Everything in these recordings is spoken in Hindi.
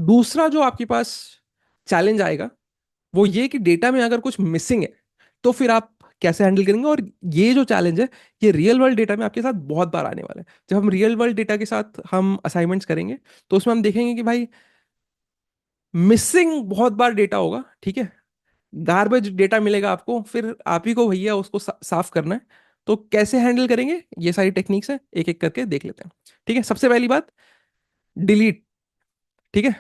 दूसरा जो आपके पास चैलेंज आएगा वो ये कि डेटा में अगर कुछ मिसिंग है तो फिर आप कैसे हैंडल करेंगे। और ये जो चैलेंज है ये रियल वर्ल्ड डेटा में आपके साथ बहुत बार आने वाला है। जब हम रियल वर्ल्ड डेटा के साथ हम असाइनमेंट्स करेंगे तो उसमें हम देखेंगे कि भाई मिसिंग बहुत बार डेटा होगा, ठीक है। गार्बेज डेटा मिलेगा आपको, फिर आप ही को भैया उसको साफ करना है। तो कैसे हैंडल करेंगे, ये सारी टेक्निक्स है, एक एक करके देख लेते हैं। ठीक है, सबसे पहली बात, डिलीट। ठीक है,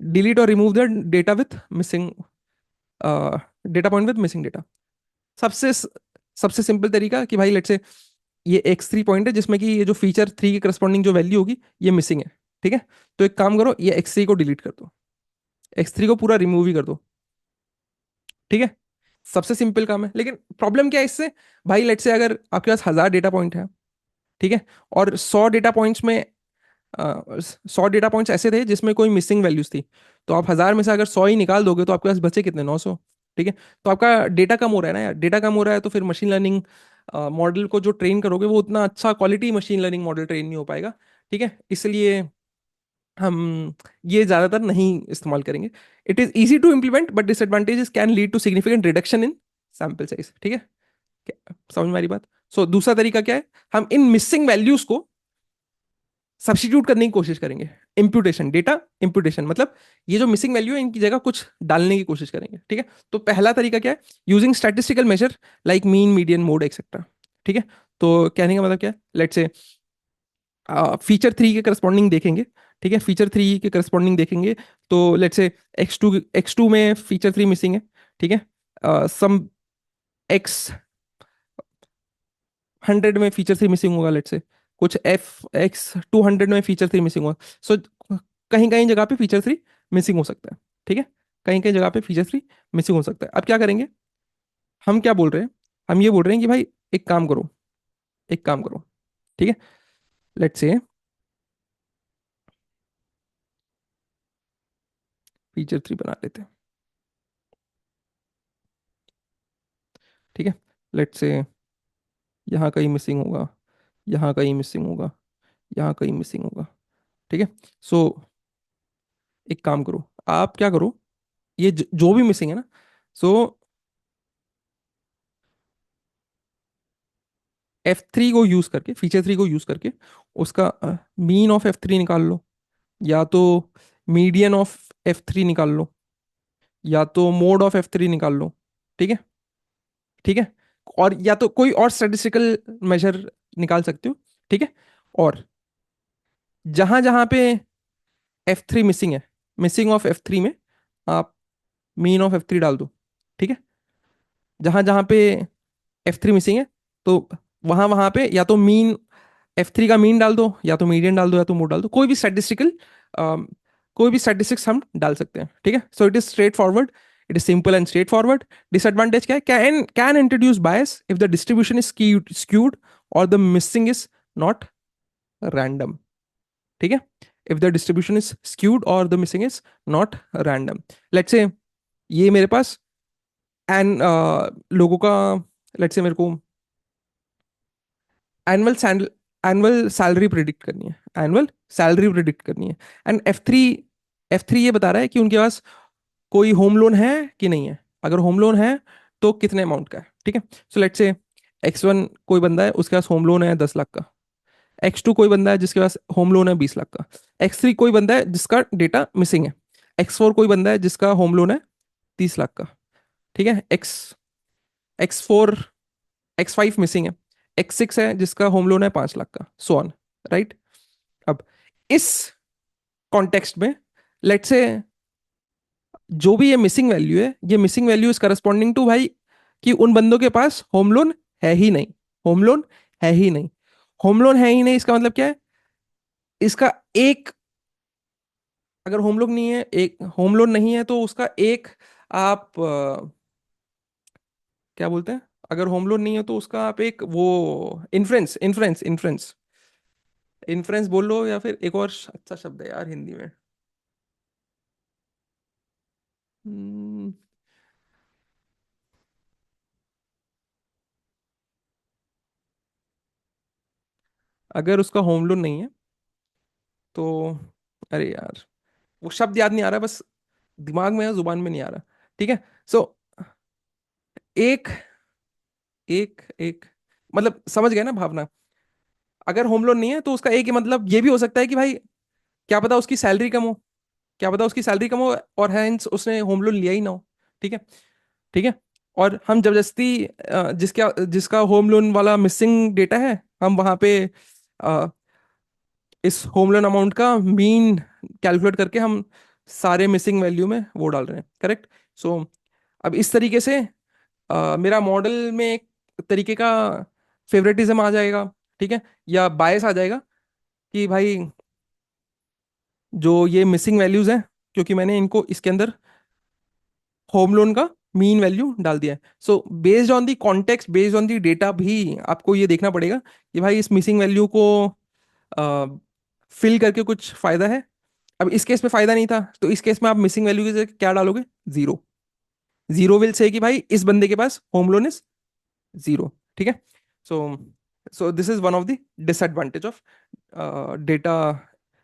डिलीट और remove the data with missing, data point with missing data. सबसे सबसे सिंपल तरीका कि भाई लेट से ये X3 पॉइंट है जिसमें कि ये जो फीचर 3 की करस्पॉन्डिंग जो वैल्यू होगी ये मिसिंग है। ठीक है, तो एक काम करो, ये X3 को डिलीट कर दो, X3 को पूरा रिमूव ही कर दो। ठीक है, सबसे सिंपल काम है। लेकिन प्रॉब्लम क्या है इससे, भाई लेट से अगर आपके पास 1000 डेटा पॉइंट है, ठीक है, और 100 डेटा पॉइंट्स में 100 डेटा पॉइंट्स ऐसे थे जिसमें कोई मिसिंग वैल्यूज थी, तो आप 1000 में से अगर 100 ही निकाल दोगे तो आपके पास बचे कितने, 900। ठीक है, तो आपका डेटा कम हो रहा है ना यार, डेटा कम हो रहा है तो फिर मशीन लर्निंग मॉडल को जो ट्रेन करोगे वो उतना अच्छा quality machine learning model train नहीं हो पाएगा। ठीक है, इसलिए हम ये ज्यादातर नहीं इस्तेमाल करेंगे। It is easy to implement but disadvantages can lead to significant reduction in sample size. ठीक है, समझ में आ रही बात। दूसरा तरीका क्या है, हम इन मिसिंग वैल्यूज को सब्स्टिट्यूट करने की कोशिश करेंगे। इम्प्यूटेशन, डेटा इम्प्यूटेशन मतलब ये जो मिसिंग वैल्यू है इनकी जगह कुछ डालने की कोशिश करेंगे। ठीक है, तो पहला तरीका क्या है, using statistical measure like mean, median, mode etcetera. ठीक है, तो कहने का मतलब क्या है, लेट्स से फीचर 3 के करस्पॉन्डिंग देखेंगे। ठीक है, फीचर 3 के करस्पॉन्डिंग देखेंगे तो लेट्स से एक्स टू में फीचर 3 मिसिंग है। ठीक है, सम X100 में फीचर 3 मिसिंग होगा, लेट्स से कुछ X200 में फीचर 3 मिसिंग होगा। सो कहीं कहीं जगह पे फीचर 3 मिसिंग हो सकता है। ठीक है, कहीं कहीं जगह पे फीचर 3 मिसिंग हो सकता है। अब क्या करेंगे, हम क्या बोल रहे हैं, हम ये बोल रहे हैं कि भाई एक काम करो, एक काम करो। ठीक है, लेट्स से फीचर 3 बना लेते हैं। ठीक है, लेट्स से यहाँ कहीं मिसिंग होगा, यहाँ कहीं मिसिंग होगा, यहाँ कहीं मिसिंग होगा। ठीक है, सो एक काम करो, आप क्या करो, ये जो भी मिसिंग है ना, सो F3 को यूज करके, फीचर 3 को यूज करके उसका मीन ऑफ F3 निकाल लो, या तो मीडियन ऑफ F3 निकाल लो, या तो मोड ऑफ F3 निकाल लो। ठीक है, ठीक है, और या तो कोई और स्टैटिस्टिकल मेजर निकाल सकते हो। ठीक है, और जहां जहां पे F3 मिसिंग है, मिसिंग ऑफ F3 में आप मीन ऑफ F3 डाल दो। ठीक है, जहां जहां पे F3 मिसिंग है तो वहां वहां पे या तो मीन F3 का मीन डाल दो, या तो मीडियन डाल दो, या तो मोड डाल दो, कोई भी स्टैटिस्टिकल, कोई भी स्टैटिस्टिक्स हम डाल सकते हैं। ठीक है, so it is straight forward, it is simple and straight forward. Disadvantage क्या है, can introduce bias if the distribution is skewed और the missing is not random. ठीक है, if the distribution is skewed और the missing is not random. Let's say ये मेरे पास एन लोगों का, लेट्स से मेरे को एनुअल एनुअल सैलरी प्रिडिक्ट करनी है, एनुअल सैलरी प्रिडिक्ट करनी है। एंड एफ थ्री ये बता रहा है कि उनके पास कोई होम लोन है कि नहीं है, अगर होम लोन है तो कितने अमाउंट का है। ठीक है, सो लेट्स से X1 कोई बंदा है उसके पास होम लोन है 10 लाख का, X2 कोई बंदा है जिसके पास होम लोन है 20 लाख का, X3 कोई बंदा है जिसका डेटा मिसिंग है, X4 कोई बंदा है जिसका होम लोन है 30 लाख का। ठीक है, X4, X5 मिसिंग है, X6 है जिसका होम लोन है 5 लाख का, सो ऑन, राइट। अब इस कॉन्टेक्स्ट में लेट से जो भी ये मिसिंग वैल्यू है, ये missing value is corresponding to भाई कि उन बंदों के पास होम लोन है ही नहीं, होम लोन है ही नहीं, होम लोन है ही नहीं, इसका मतलब क्या है, इसका एक, अगर होम लोन नहीं है, एक होम लोन नहीं है तो उसका एक, आप क्या बोलते हैं, अगर होम लोन नहीं है तो उसका आप एक वो इन्फ्रेंस इन्फ्रेंस इन्फ्रेंस इन्फ्रेंस बोल लो, या फिर एक और अच्छा शब्द है यार हिंदी में। हम्म, अगर उसका होम लोन नहीं है तो, अरे यार, वो शब्द याद नहीं आ रहा, बस दिमाग में है, जुबान में नहीं आ रहा। ठीक है। सो एक एक एक मतलब समझ गए ना भावना? अगर होम लोन नहीं है तो उसका एक ही मतलब ये भी हो सकता है कि भाई क्या पता उसकी सैलरी कम हो, क्या पता उसकी सैलरी कम हो और हैंस उसने होम लोन लिया ही ना हो। ठीक है। ठीक है। और हम जबरदस्ती जिसका जिसका होम लोन वाला मिसिंग डेटा है, हम वहां पे अ, इस होम लोन अमाउंट का मीन कैलकुलेट करके हम सारे मिसिंग वैल्यू में वो डाल रहे हैं। करेक्ट। सो अब इस तरीके से मेरा मॉडल में एक तरीके का फेवरेटिज्म आ जाएगा। ठीक है। या बायस आ जाएगा कि भाई जो ये मिसिंग वैल्यूज हैं, क्योंकि मैंने इनको इसके अंदर होम लोन का मीन वैल्यू डाल दिया है। So based on the context, based on the data भी आपको ये देखना पड़ेगा कि भाई इस मिसिंग वैल्यू को फिल करके कुछ फायदा है। अब इस केस में फायदा नहीं था, तो इस केस में आप मिसिंग वैल्यू की जगह क्या डालोगे? जीरो। जीरो विल से कि भाई इस बंदे के पास होम लोन इज जीरो। ठीक है। So so this is one of the disadvantage of data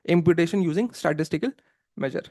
imputation using statistical measure.